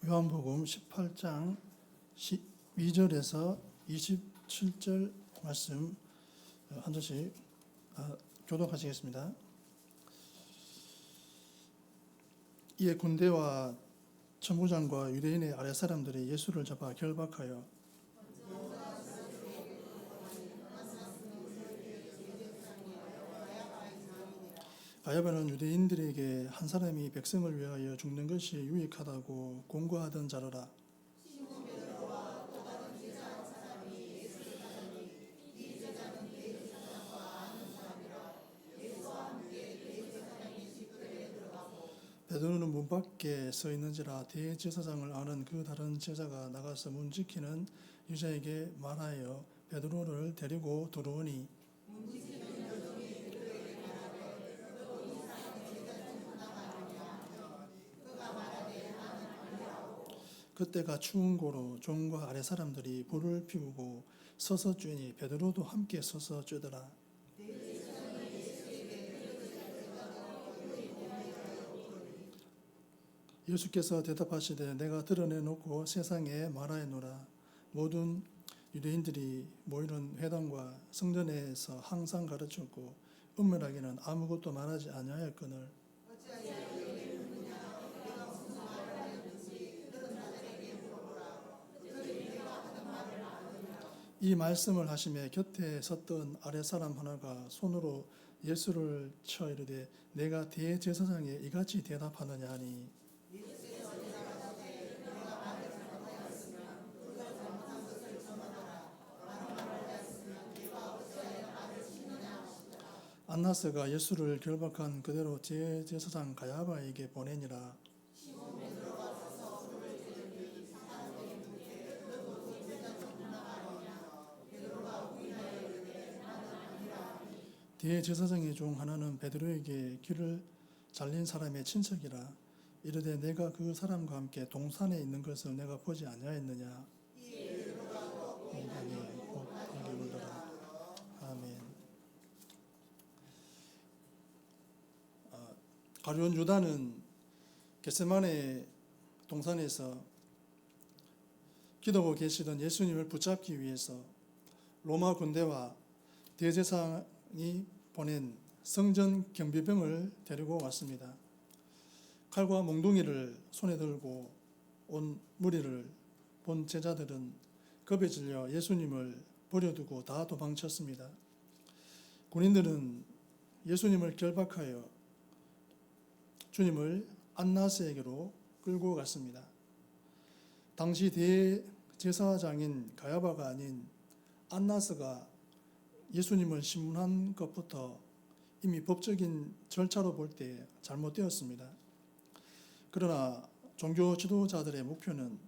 요한복음 18장 12절에서 27절 말씀 한 절씩 교독하시겠습니다. 이에 군대와 천부장과 유대인의 아랫사람들이 예수를 잡아 결박하여 가야바는 유대인들에게 한 사람이 백성을 위하여 죽는 것이 유익하다고 공고하던 자로라. 베드로는 문 밖에 서 있는지라 대제사장을 아는 그 다른 제자가 나가서 문 지키는 유자에게 말하여 베드로를 데리고 들어오니 그때가 추운 고로 종과 아래 사람들이 불을 피우고 서서 쬐니 베드로도 함께 서서 쬐더라. 예수께서 대답하시되 내가 드러내놓고 세상에 말하노라. 모든 유대인들이 모이는 회당과 성전에서 항상 가르쳤고 은밀하게는 아무것도 말하지 아니하였거늘 이 말씀을 하시매 곁에 섰던 아랫사람 하나가 손으로 예수를 쳐 이르되 내가 대제사장에 이같이 대답하느냐 하니 안나스가 예수를 결박한 그대로 대제사장 가야바에게 보내니라. 대제사장의 중 하나는 베드로에게 길을 잘린 사람의 친척이라. 이르되 내가 그 사람과 함께 동산에 있는 것을 내가 보지 아니하였느냐. 곧 거기 울더라. 아멘. 가룟 유다는 겟세마네 동산에서 기도하고 계시던 예수님을 붙잡기 위해서 로마 군대와 대제사장이 보낸 성전 경비병을 데리고 왔습니다. 칼과 몽둥이를 손에 들고 온 무리를 본 제자들은 겁에 질려 예수님을 버려두고 다 도망쳤습니다. 군인들은 예수님을 결박하여 주님을 안나스에게로 끌고 갔습니다. 당시 대제사장인 가야바가 아닌 안나스가 예수님을 신문한 것부터 이미 법적인 절차로 볼 때 잘못되었습니다. 그러나 종교 지도자들의 목표는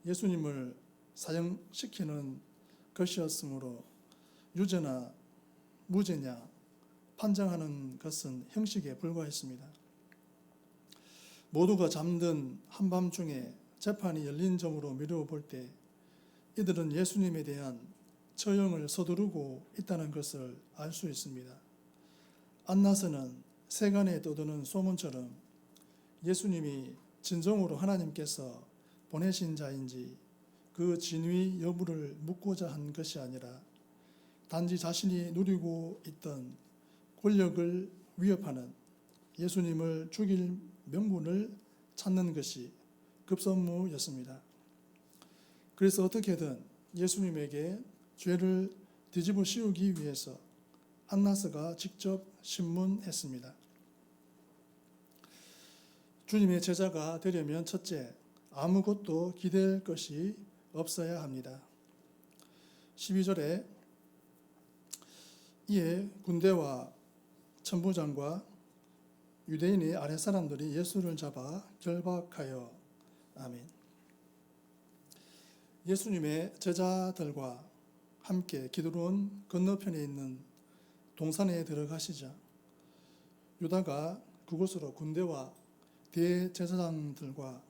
예수님을 사형시키는 것이었으므로 유죄나 무죄냐 판정하는 것은 형식에 불과했습니다. 모두가 잠든 한밤중에 재판이 열린 점으로 미루어 때 이들은 예수님에 대한 처형을 서두르고 있다는 것을 알 수 있습니다. 안나스는 세간에 떠도는 소문처럼 예수님이 진정으로 하나님께서 보내신 자인지 그 진위 여부를 묻고자 한 것이 아니라 단지 자신이 누리고 있던 권력을 위협하는 예수님을 죽일 명분을 찾는 것이 급선무였습니다. 그래서 어떻게든 예수님에게 죄를 뒤집어 씌우기 위해서 안나스가 직접 신문했습니다. 주님의 제자가 되려면 첫째, 아무것도 기댈 것이 없어야 합니다. 12절에 이에 군대와 천부장과 유대인의 아랫사람들이 예수를 잡아 결박하여 아멘. 예수님의 제자들과 함께 기드론 건너편에 있는 동산에 들어가시자 유다가 그곳으로 군대와 대제사장들과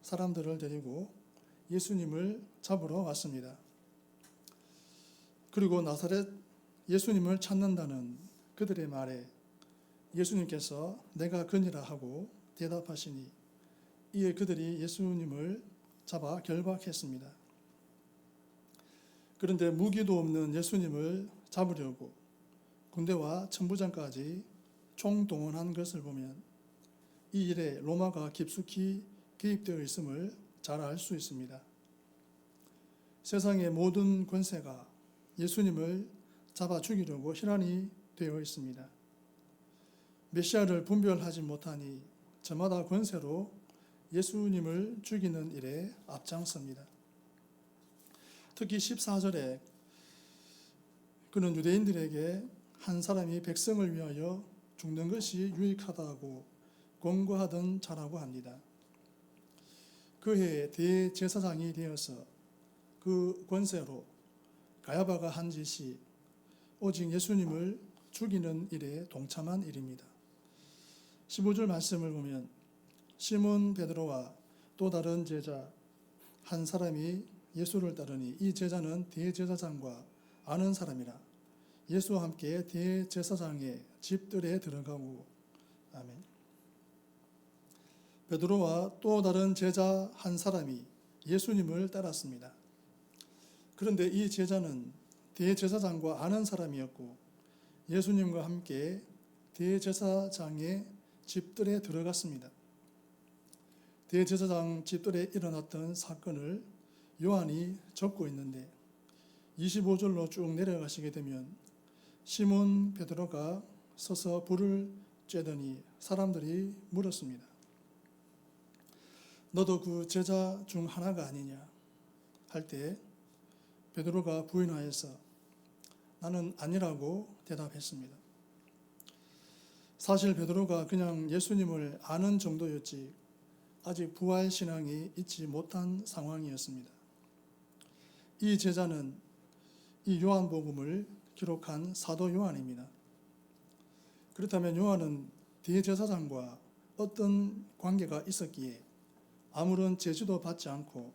사람들을 데리고 예수님을 잡으러 왔습니다. 그리고 나사렛 예수님을 찾는다는 그들의 말에 예수님께서 내가 그니라 하고 대답하시니 이에 그들이 예수님을 잡아 결박했습니다. 그런데 무기도 없는 예수님을 잡으려고 군대와 천부장까지 총동원한 것을 보면 이 일에 로마가 깊숙이 개입되어 있음을 잘 알 수 있습니다. 세상의 모든 권세가 예수님을 잡아 죽이려고 혈안이 되어 있습니다. 메시아를 분별하지 못하니 저마다 권세로 예수님을 죽이는 일에 앞장섭니다. 특히 14절에 그는 유대인들에게 한 사람이 백성을 위하여 죽는 것이 유익하다고 권고하던 자라고 합니다. 그 해에 대제사장이 되어서 그 권세로 가야바가 한 짓이 오직 예수님을 죽이는 일에 동참한 일입니다. 15절 말씀을 보면 시몬 베드로와 또 다른 제자 한 사람이 예수를 따르니 이 제자는 대제사장과 아는 사람이라 예수와 함께 대제사장의 집들에 들어가고 아멘. 베드로와 또 다른 제자 한 사람이 예수님을 따랐습니다. 그런데 이 제자는 대제사장과 아는 사람이었고 예수님과 함께 대제사장의 집들에 들어갔습니다. 대제사장 집들에 일어났던 사건을 요한이 적고 있는데 25절로 쭉 내려가시게 되면 시몬 베드로가 서서 불을 쬐더니 사람들이 물었습니다. 너도 그 제자 중 하나가 아니냐? 할 때 베드로가 부인하여서 나는 아니라고 대답했습니다. 사실 베드로가 그냥 예수님을 아는 정도였지 아직 부활 신앙이 있지 못한 상황이었습니다. 이 제자는 이 요한복음을 기록한 사도 요한입니다. 그렇다면 요한은 대제사장과 어떤 관계가 있었기에 아무런 제지도 받지 않고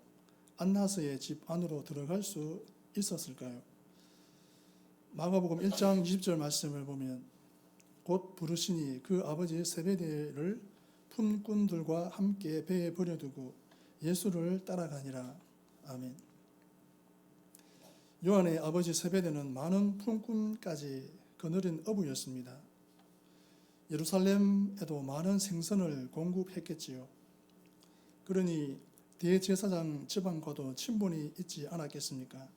안나스의 집 안으로 들어갈 수 있었을까요? 마가복음 1장 20절 말씀을 보면 곧 부르시니 그 아버지 세베대를 품꾼들과 함께 배에 버려두고 예수를 따라가니라. 아멘. 요한의 아버지 세베대는 많은 품꾼까지 거느린 어부였습니다. 예루살렘에도 많은 생선을 공급했겠지요. 그러니 대제사장 집안과도 친분이 있지 않았겠습니까?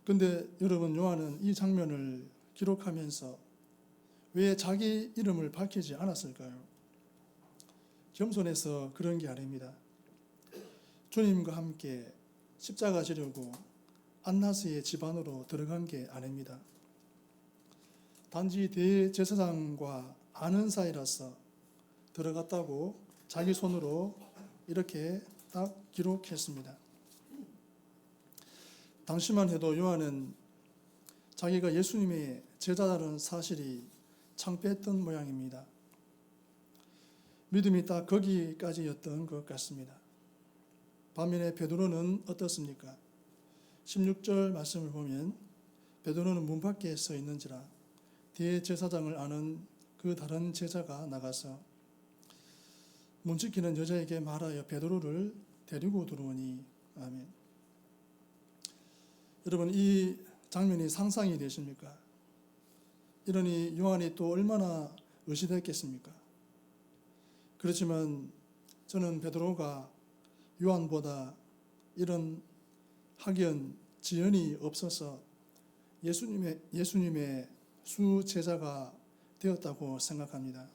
그런데 여러분, 요한은 이 장면을 기록하면서 왜 자기 이름을 밝히지 않았을까요? 겸손해서 그런 게 아닙니다. 주님과 함께 십자가 지려고 안나스의 집안으로 들어간 게 아닙니다. 단지 대제사장과 아는 사이라서 들어갔다고 자기 손으로 이렇게 딱 기록했습니다. 당시만 해도 요한은 자기가 예수님의 제자라는 사실이 창피했던 모양입니다. 믿음이 딱 거기까지였던 것 같습니다. 반면에 베드로는 어떻습니까? 16절 말씀을 보면 베드로는 문 밖에 서 있는지라 대제사장을 아는 그 다른 제자가 나가서 문 지키는 여자에게 말하여 베드로를 데리고 들어오니 아멘. 여러분, 이 장면이 상상이 되십니까? 이러니 요한이 또 얼마나 의시됐겠습니까? 그렇지만 저는 베드로가 요한보다 이런 학연, 지연이 없어서 예수님의 수제자가 되었다고 생각합니다.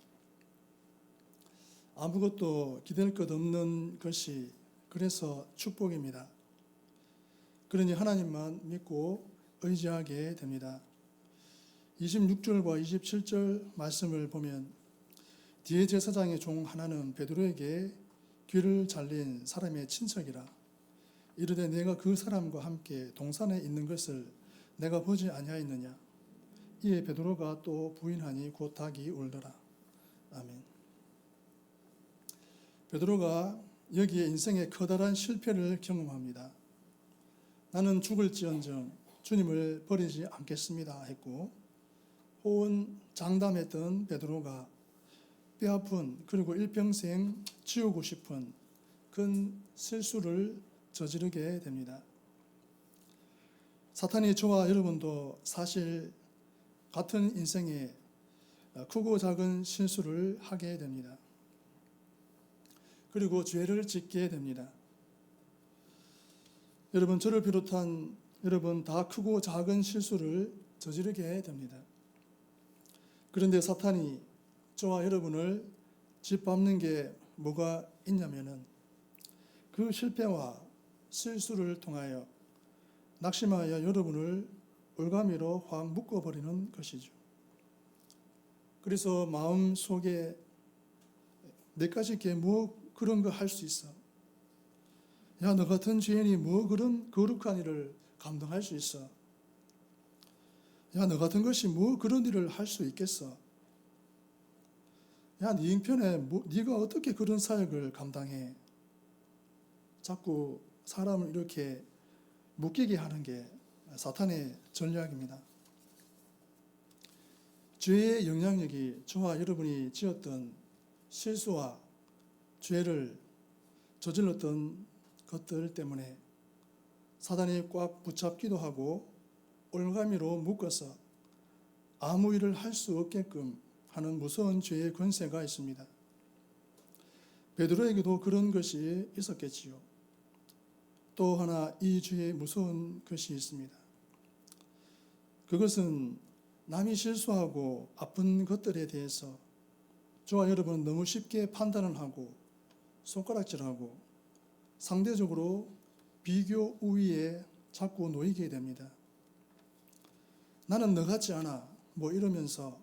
아무것도 기댈 것 없는 것이 그래서 축복입니다. 그러니 하나님만 믿고 의지하게 됩니다. 26절과 27절 말씀을 보면 뒤에 제사장의 종 하나는 베드로에게 귀를 잘린 사람의 친척이라 이르되 내가 그 사람과 함께 동산에 있는 것을 내가 보지 아니하였느냐. 이에 베드로가 또 부인하니 곧 닭이 울더라. 아멘. 베드로가 여기에 인생의 커다란 실패를 경험합니다. 나는 죽을지언정 주님을 버리지 않겠습니다 했고 호언 장담했던 베드로가 뼈아픈 그리고 일평생 지우고 싶은 큰 실수를 저지르게 됩니다. 사탄이 저와 여러분도 사실 같은 인생에 크고 작은 실수를 하게 됩니다. 그리고 죄를 짓게 됩니다. 여러분, 저를 비롯한 여러분 다 크고 작은 실수를 저지르게 됩니다. 그런데 사탄이 저와 여러분을 짓밟는 게 뭐가 있냐면은 그 실패와 실수를 통하여 낙심하여 여러분을 올가미로 확 묶어버리는 것이죠. 그래서 마음 속에 내까지 게 뭐 그런 거 할 수 있어? 야, 너 같은 죄인이 뭐 그런 거룩한 일을 감당할 수 있어? 야, 너 같은 것이 뭐 그런 일을 할 수 있겠어? 야, 네 형편에 네가 어떻게 그런 사역을 감당해? 자꾸 사람을 이렇게 묶이게 하는 게 사탄의 전략입니다. 죄의 영향력이 저와 여러분이 지었던 실수와 죄를 저질렀던 것들 때문에 사단이 꽉 붙잡기도 하고 올가미로 묶어서 아무 일을 할 수 없게끔 하는 무서운 죄의 권세가 있습니다. 베드로에게도 그런 것이 있었겠지요. 또 하나 이 죄의 무서운 것이 있습니다. 그것은 남이 실수하고 아픈 것들에 대해서 저와 여러분은 너무 쉽게 판단을 하고 손가락질하고 상대적으로 비교 우위에 자꾸 놓이게 됩니다. 나는 너 같지 않아 뭐 이러면서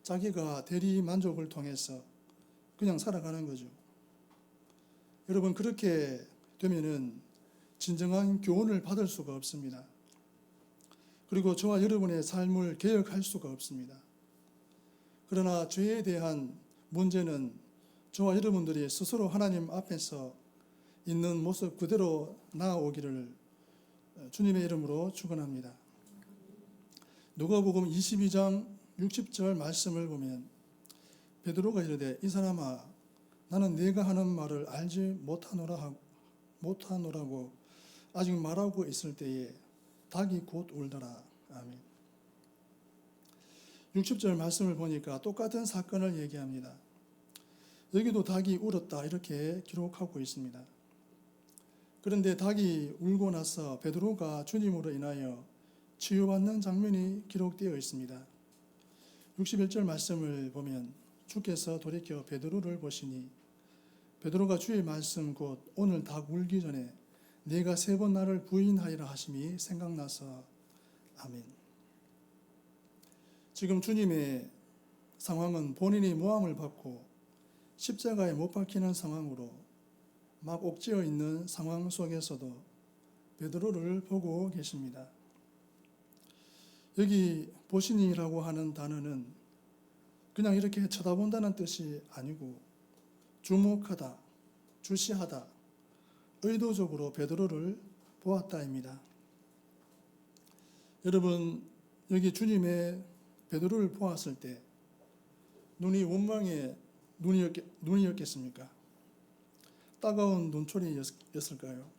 자기가 대리 만족을 통해서 그냥 살아가는 거죠. 여러분, 그렇게 되면은 진정한 교훈을 받을 수가 없습니다. 그리고 저와 여러분의 삶을 개혁할 수가 없습니다. 그러나 죄에 대한 문제는 저와 여러분들이 스스로 하나님 앞에서 있는 모습 그대로 나아오기를 주님의 이름으로 축원합니다. 누가복음 22장 60절 말씀을 보면 베드로가 이르되 이 사람아 나는 네가 하는 말을 알지 못하노라고 아직 말하고 있을 때에 닭이 곧 울더라. 아멘. 60절 말씀을 보니까 똑같은 사건을 얘기합니다. 여기도 닭이 울었다 이렇게 기록하고 있습니다. 그런데 닭이 울고 나서 베드로가 주님으로 인하여 치유받는 장면이 기록되어 있습니다. 61절 말씀을 보면 주께서 돌이켜 베드로를 보시니 베드로가 주의 말씀 곧 오늘 닭 울기 전에 네가 3번 나를 부인하리라 하심이 생각나서 아멘. 지금 주님의 상황은 본인이 모함을 받고 십자가에 못 박히는 상황으로 막 옥죄어 있는 상황 속에서도 베드로를 보고 계십니다. 여기 보시니라고 하는 단어는 그냥 이렇게 쳐다본다는 뜻이 아니고 주목하다, 주시하다, 의도적으로 베드로를 보았다입니다. 여러분, 여기 주님의 베드로를 보았을 때 눈이 원망의 눈이었겠습니까? 따가운 눈초리였을까요?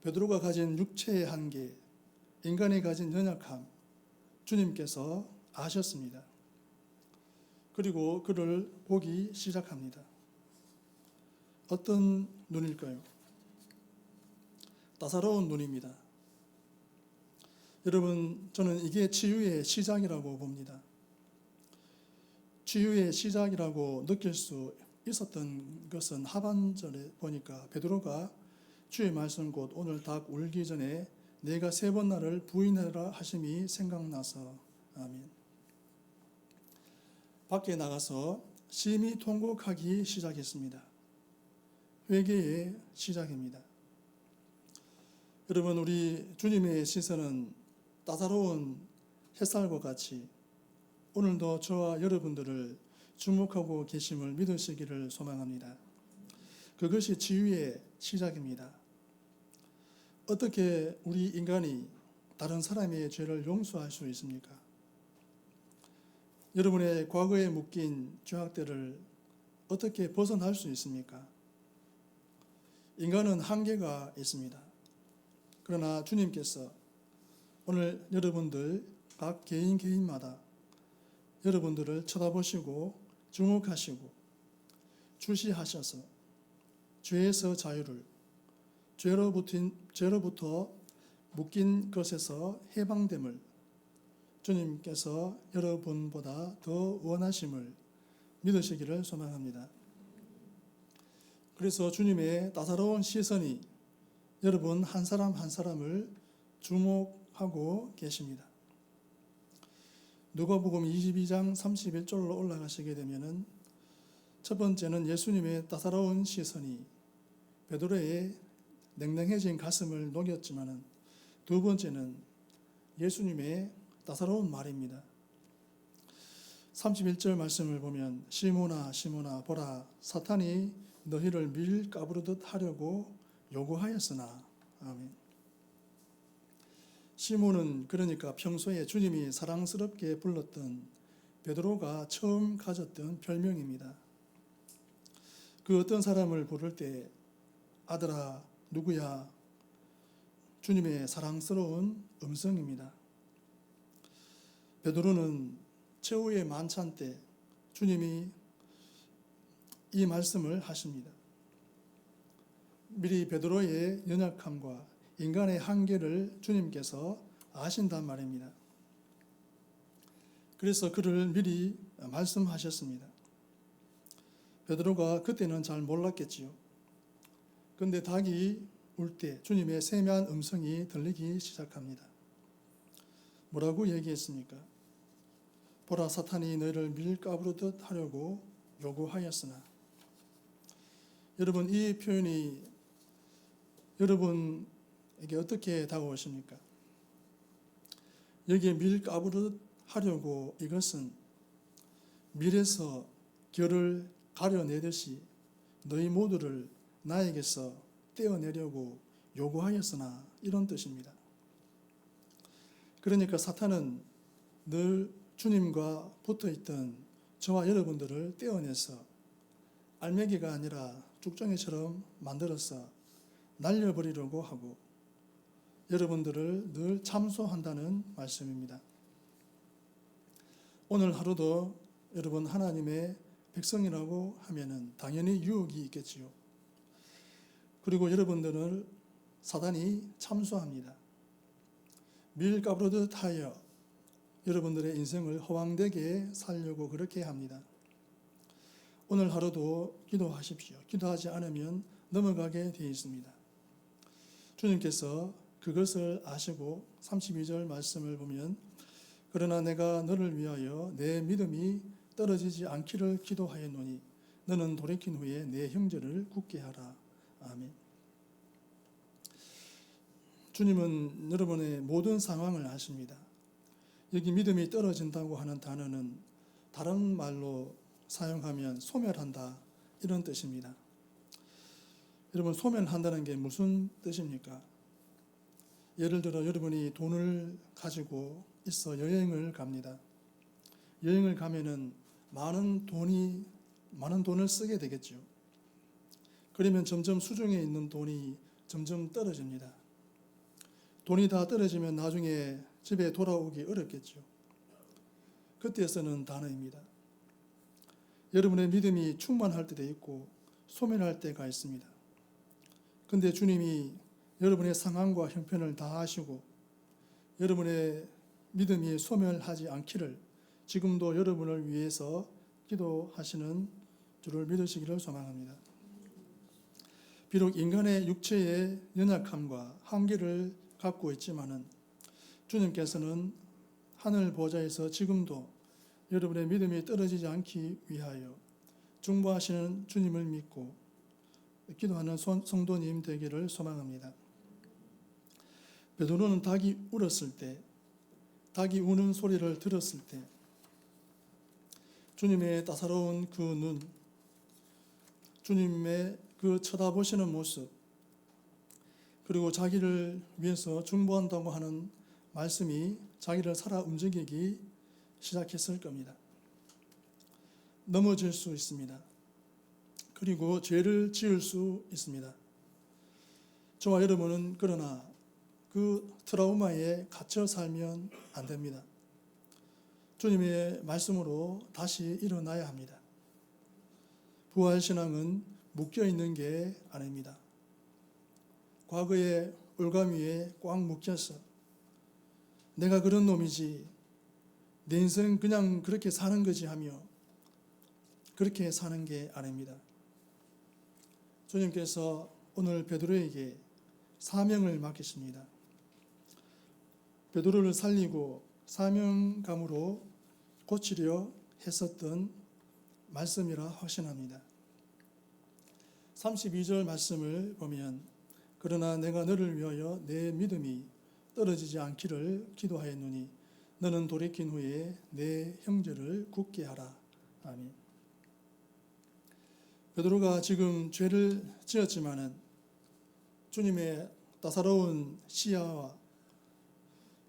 베드로가 가진 육체의 한계, 인간이 가진 연약함, 주님께서 아셨습니다. 그리고 그를 보기 시작합니다. 어떤 눈일까요? 따사로운 눈입니다. 여러분, 저는 이게 치유의 시작이라고 봅니다. 치유의 시작이라고 느낄 수 있었던 것은 하반절에 보니까 베드로가 주의 말씀 곧 오늘 닭 울기 전에 내가 3번 나를 부인하라 하심이 생각나서 아멘. 밖에 나가서 심히 통곡하기 시작했습니다. 회개의 시작입니다. 여러분, 우리 주님의 시선은 따사로운 햇살과 같이 오늘도 저와 여러분들을 주목하고 계심을 믿으시기를 소망합니다. 그것이 치유의 시작입니다. 어떻게 우리 인간이 다른 사람의 죄를 용서할 수 있습니까? 여러분의 과거에 묶인 죄악들을 어떻게 벗어날 수 있습니까? 인간은 한계가 있습니다. 그러나 주님께서 오늘 여러분들 각 개인마다 여러분들을 쳐다보시고 주목하시고 주시하셔서 죄에서 자유를, 죄로부터 묶인 것에서 해방됨을 주님께서 여러분보다 더 원하심을 믿으시기를 소망합니다. 그래서 주님의 따사로운 시선이 여러분 한 사람 한 사람을 주목하고 계십니다. 누가복음 22장 31절로 올라가시게 되면은 첫 번째는 예수님의 따사로운 시선이 베드로의 냉랭해진 가슴을 녹였지만은 두 번째는 예수님의 따사로운 말입니다. 31절 말씀을 보면 시몬아 시몬아 보라 사탄이 너희를 밀가부르듯 하려고 요구하였으나. 아멘. 시몬은 그러니까 평소에 주님이 사랑스럽게 불렀던 베드로가 처음 가졌던 별명입니다. 그 어떤 사람을 부를 때 아들아 누구야? 주님의 사랑스러운 음성입니다. 베드로는 최후의 만찬 때 주님이 이 말씀을 하십니다. 미리 베드로의 연약함과 인간의 한계를 주님께서 아신단 말입니다. 그래서 그를 미리 말씀하셨습니다. 베드로가 그때는 잘 몰랐겠지요. 그런데 닭이 울 때 주님의 세미한 음성이 들리기 시작합니다. 뭐라고 얘기했습니까? 보라 사탄이 너희를 밀가부르듯 하려고 요구하였으나. 여러분 이 표현이 여러분에게 어떻게 다가오십니까? 여기에 밀가부르듯 하려고 이것은 밀에서 결을 가려내듯이 너희 모두를 나에게서 떼어내려고 요구하였으나 이런 뜻입니다. 그러니까 사탄은 늘 주님과 붙어있던 저와 여러분들을 떼어내서 알맹이가 아니라 쭉정이처럼 만들어서 날려버리려고 하고 여러분들을 늘 참소한다는 말씀입니다. 오늘 하루도 여러분 하나님의 백성이라고 하면은 당연히 유혹이 있겠지요. 그리고 여러분들을 사단이 참소합니다. 밀가부르듯 하여 여러분들의 인생을 허황되게 살려고 그렇게 합니다. 오늘 하루도 기도하십시오. 기도하지 않으면 넘어가게 되어 있습니다. 주님께서 그것을 아시고 32절 말씀을 보면 그러나 내가 너를 위하여 내 믿음이 떨어지지 않기를 기도하였노니 너는 돌이킨 후에 내 형제를 굳게 하라. 아멘. 주님은 여러분의 모든 상황을 아십니다. 여기 믿음이 떨어진다고 하는 단어는 다른 말로 사용하면 소멸한다 이런 뜻입니다. 여러분 소멸한다는 게 무슨 뜻입니까? 예를 들어 여러분이 돈을 가지고 있어 여행을 갑니다. 여행을 가면은 많은 돈을 쓰게 되겠죠. 그러면 점점 수중에 있는 돈이 점점 떨어집니다. 돈이 다 떨어지면 나중에 집에 돌아오기 어렵겠죠. 그때 쓰는 단어입니다. 여러분의 믿음이 충만할 때도 있고 소멸할 때가 있습니다. 그런데 주님이 여러분의 상황과 형편을 다 아시고 여러분의 믿음이 소멸하지 않기를 지금도 여러분을 위해서 기도하시는 줄을 믿으시기를 소망합니다. 비록 인간의 육체의 연약함과 한계를 갖고 있지만은 주님께서는 하늘 보좌에서 지금도 여러분의 믿음이 떨어지지 않기 위하여 중보하시는 주님을 믿고 기도하는 성도님 되기를 소망합니다. 베드로는 닭이 울었을 때, 닭이 우는 소리를 들었을 때 주님의 따사로운 그 눈, 주님의 그 쳐다보시는 모습, 그리고 자기를 위해서 중보한다고 하는 말씀이 자기를 살아 움직이기 시작했을 겁니다. 넘어질 수 있습니다. 그리고 죄를 지을 수 있습니다. 저와 여러분은 그러나 그 트라우마에 갇혀 살면 안 됩니다. 주님의 말씀으로 다시 일어나야 합니다. 부활신앙은 묶여있는 게 아닙니다. 과거의 올가미에 꽉 묶여서 내가 그런 놈이지, 내 인생은 그냥 그렇게 사는 거지 하며 그렇게 사는 게 아닙니다. 주님께서 오늘 베드로에게 사명을 맡기십니다. 베드로를 살리고 사명감으로 고치려 했었던 말씀이라 확신합니다. 32절 말씀을 보면 그러나 내가 너를 위하여 내 믿음이 떨어지지 않기를 기도하였노니 너는 돌이킨 후에 내 형제를 굳게 하라. 아멘. 베드로가 지금 죄를 지었지만은 주님의 따사로운 시야와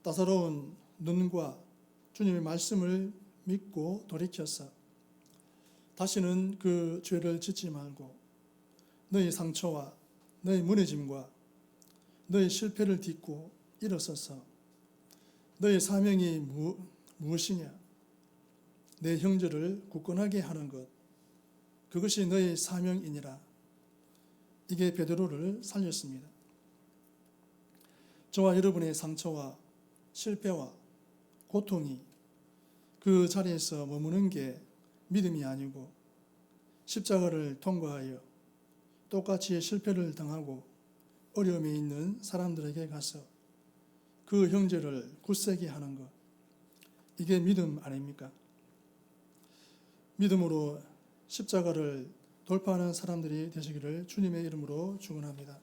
따사로운 눈과 주님의 말씀을 믿고 돌이켜서 다시는 그 죄를 짓지 말고 너의 상처와 너의 무너짐과 너의 실패를 딛고 일어서서 너의 사명이 무엇이냐? 내 형제를 굳건하게 하는 것, 그것이 너의 사명이니라. 이게 베드로를 살렸습니다. 저와 여러분의 상처와 실패와 고통이 그 자리에서 머무는 게 믿음이 아니고 십자가를 통과하여 똑같이 실패를 당하고 어려움에 있는 사람들에게 가서 그 형제를 굳세게 하는 것, 이게 믿음 아닙니까? 믿음으로 십자가를 돌파하는 사람들이 되시기를 주님의 이름으로 축원합니다.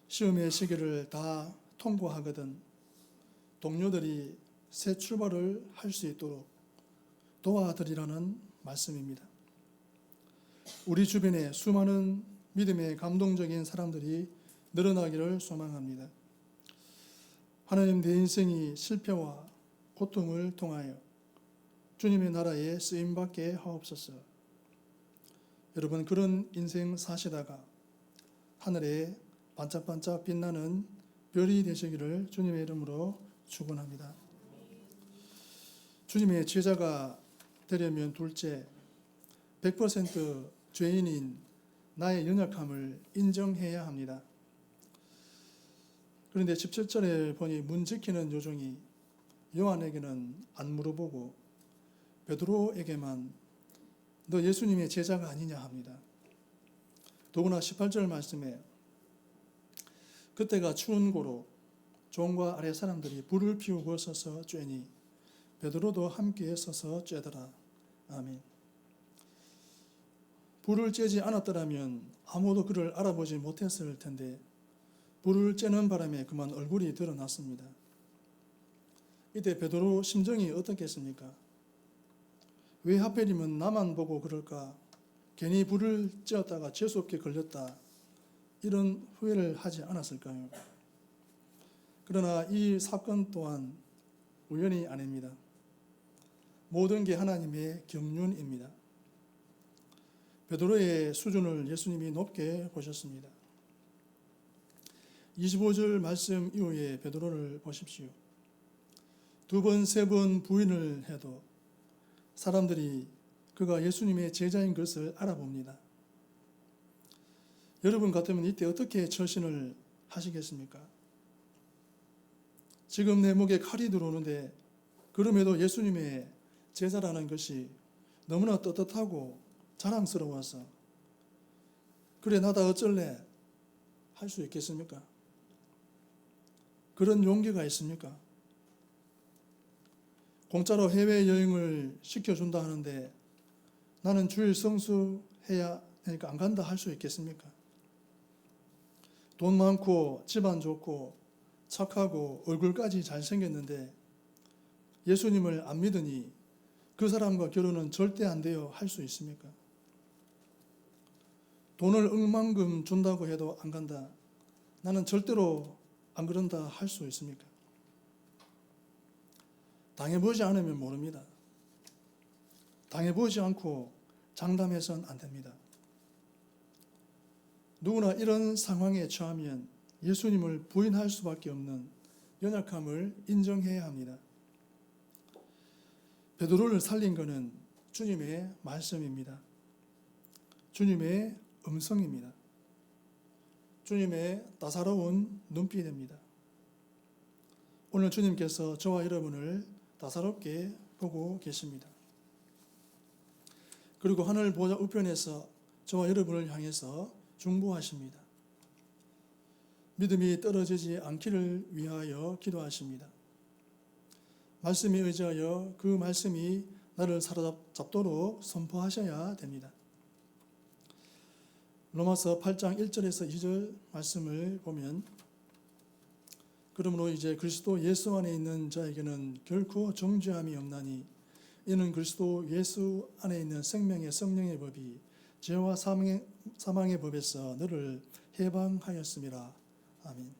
시험의 시기를 다 통과하거든 동료들이 새 출발을 할 수 있도록 도와드리라는 말씀입니다. 우리 주변에 수많은 믿음의 감동적인 사람들이 늘어나기를 소망합니다. 하나님, 내 인생이 실패와 고통을 통하여 주님의 나라에 쓰임받게 하옵소서. 여러분, 그런 인생 사시다가 하늘에 반짝반짝 빛나는 별이 되시기를 주님의 이름으로 축원합니다. 주님의 제자가 되려면 둘째, 100% 죄인인 나의 연약함을 인정해야 합니다. 그런데 17절에 보니 문 지키는 요정이 요한에게는 안 물어보고 베드로에게만 너 예수님의 제자가 아니냐 합니다. 더구나 18절 말씀에 그때가 추운 고로 종과 아래 사람들이 불을 피우고 서서 쬐니 베드로도 함께 서서 쬐더라. 아멘. 불을 쬐지 않았더라면 아무도 그를 알아보지 못했을 텐데 불을 쬐는 바람에 그만 얼굴이 드러났습니다. 이때 베드로 심정이 어떻겠습니까? 왜 하필이면 나만 보고 그럴까? 괜히 불을 쬐었다가 재수없게 걸렸다. 이런 후회를 하지 않았을까요? 그러나 이 사건 또한 우연이 아닙니다. 모든 게 하나님의 경륜입니다. 베드로의 수준을 예수님이 높게 보셨습니다. 25절 말씀 이후에 베드로를 보십시오. 2번, 3번 부인을 해도 사람들이 그가 예수님의 제자인 것을 알아봅니다. 여러분 같으면 이때 어떻게 처신을 하시겠습니까? 지금 내 목에 칼이 들어오는데 그럼에도 예수님의 제자라는 것이 너무나 떳떳하고 자랑스러워서 그래 나다 어쩔래 할 수 있겠습니까? 그런 용기가 있습니까? 공짜로 해외여행을 시켜준다 하는데 나는 주일 성수해야 하니까 안 간다 할 수 있겠습니까? 돈 많고 집안 좋고 착하고 얼굴까지 잘생겼는데 예수님을 안 믿으니 그 사람과 결혼은 절대 안 돼요 할 수 있습니까? 돈을 억만금 준다고 해도 안 간다. 나는 절대로 안 그런다 할 수 있습니까? 당해보지 않으면 모릅니다. 당해보지 않고 장담해서는 안 됩니다. 누구나 이런 상황에 처하면 예수님을 부인할 수밖에 없는 연약함을 인정해야 합니다. 베드로를 살린 것은 주님의 말씀입니다. 주님의 음성입니다. 주님의 따사로운 눈빛입니다. 오늘 주님께서 저와 여러분을 따사롭게 보고 계십니다. 그리고 하늘 보좌 우편에서 저와 여러분을 향해서 중보하십니다. 믿음이 떨어지지 않기를 위하여 기도하십니다. 말씀에 의지하여 그 말씀이 나를 사로잡도록 선포하셔야 됩니다. 로마서 8장 1절에서 2절 말씀을 보면 그러므로 이제 그리스도 예수 안에 있는 자에게는 결코 정죄함이 없나니 이는 그리스도 예수 안에 있는 생명의 성령의 법이 죄와 사망의 법에서 너를 해방하였음이라. 아멘.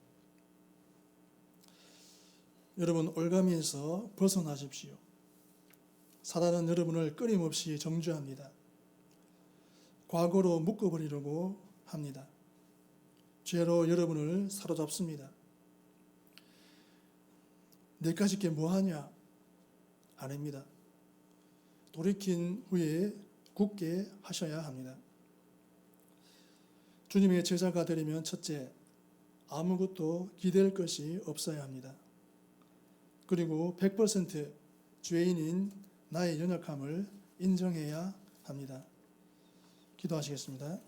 여러분 올가미에서 벗어나십시오. 사단은 여러분을 끊임없이 정죄합니다. 과거로 묶어버리려고 합니다. 죄로 여러분을 사로잡습니다. 내까지 게 뭐하냐? 아닙니다. 돌이킨 후에 굳게 하셔야 합니다. 주님의 제자가 되려면 첫째, 아무것도 기댈 것이 없어야 합니다. 그리고 100% 죄인인 나의 연약함을 인정해야 합니다. 기도하시겠습니다.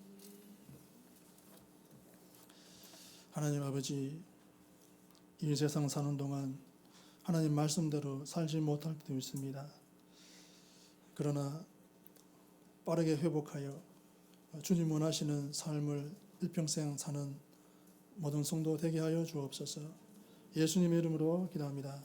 하나님 아버지, 이 세상 사는 동안 하나님 말씀대로 살지 못할 때도 있습니다. 그러나 빠르게 회복하여 주님 원하시는 삶을 일평생 사는 모든 성도 되게 하여 주옵소서. 예수님의 이름으로 기도합니다.